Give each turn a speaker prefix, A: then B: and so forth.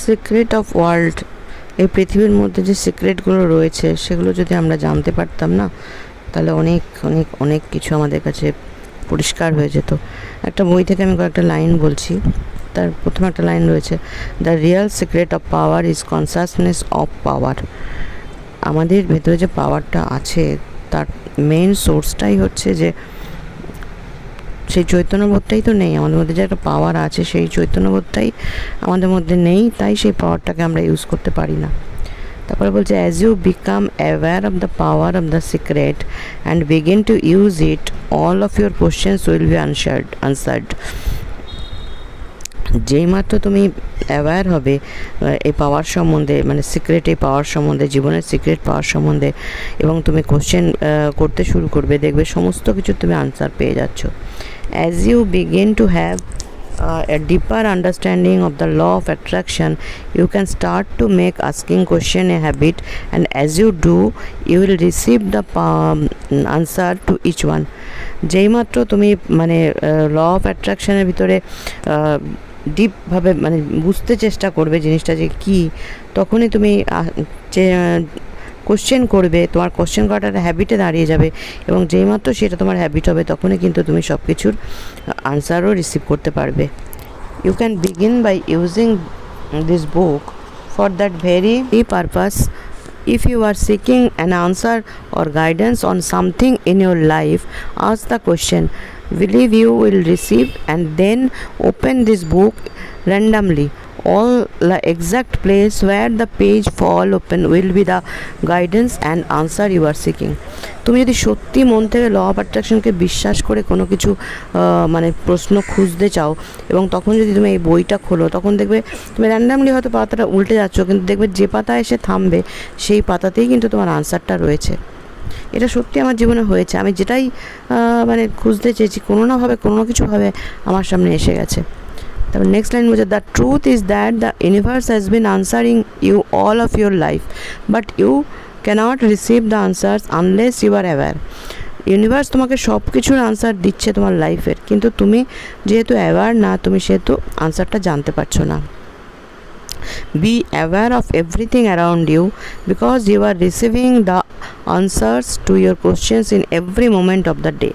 A: Secret of world, এই পৃথিবীর মধ্যে যে সিক্রেটগুলো রয়েছে সেগুলো যদি আমরা জানতে পারতাম না, তাহলে অনেক অনেক অনেক কিছু আমাদের কাছে পরিষ্কার হয়ে যেত। একটা বই থেকে আমি কয়েকটা লাইন বলছি। তার প্রথম একটা লাইন রয়েছে, the real secret of power is consciousness of power. আমাদের ভেতরে যে পাওয়ারটা আছে তার মেন সোর্সটাই হচ্ছে যে সেই চৈতন্যবোধটাই তো নেই আমাদের মধ্যে। যে একটা পাওয়ার আছে সেই চৈতন্যবোধটাই আমাদের মধ্যে নেই, তাই সেই পাওয়ারটাকে আমরা ইউজ করতে পারি না। তারপরে বলছে, as you become aware of the power of the secret and begin to use it, all of your questions will be answered. যেই মাত্র তুমি অ্যাওয়্যার হবে এই পাওয়ার সম্বন্ধে, মানে সিক্রেট এই পাওয়ার সম্বন্ধে, জীবনের সিক্রেট পাওয়ার সম্বন্ধে, এবং তুমি কোশ্চেন করতে শুরু করবে, দেখবে সমস্ত কিছু তুমি আনসার পেয়ে যাচ্ছ। As you begin to have a deeper understanding of the law of attraction, you can start to make asking question a habit, and as you do, you will receive the answer to each one. যেই মাত্র তুমি মানে law of অ্যাট্রাকশনের ভিতরে ডিপভাবে মানে বুঝতে চেষ্টা করবে জিনিসটা যে কী, তখনই তুমি কোশ্চেন করবে, তোমার কোশ্চেন করাটা একটা হ্যাবিটে দাঁড়িয়ে যাবে, এবং যেই মাত্র সেটা তোমার হ্যাবিট হবে তখনই কিন্তু তুমি সব কিছুর আনসারও রিসিভ করতে পারবে। You can begin by using this book for that very purpose. If you are seeking an answer or guidance on something in your life, ask the question, believe you will receive, and then open this book randomly. All the exact place where the page fall open will be the guidance and answer you are seeking. তুমি যদি সত্যি মন থেকে law of অ্যাট্রাকশনকে বিশ্বাস করে কোনো কিছু মানে প্রশ্ন খুঁজতে চাও, এবং তখন যদি তুমি এই বইটা খোলো, তখন দেখবে তুমি র্যান্ডামলি হয়তো পাতাটা উল্টে যাচ্ছ, কিন্তু দেখবে যে পাতা এসে থামবে সেই পাতাতেই কিন্তু তোমার আনসারটা রয়েছে। এটা সত্যি আমার জীবনে হয়েছে। আমি যেটাই মানে খুঁজতে চেয়েছি, কোনো না কিছুভাবে আমার সামনে এসে গেছে। তারপর নেক্সট লাইন বলছে, the truth is that the universe has been answering you all of your life, but you can't receive the answers unless you are aware. Universe তোমাকে সব কিছুর আনসার দিচ্ছে তোমার লাইফের, কিন্তু তুমি যেহেতু অ্যাওয়্যার না, তুমি সেহেতু আনসারটা জানতে পারছো না। Be aware of everything around you, because you are receiving the answers to your questions in every moment of the day.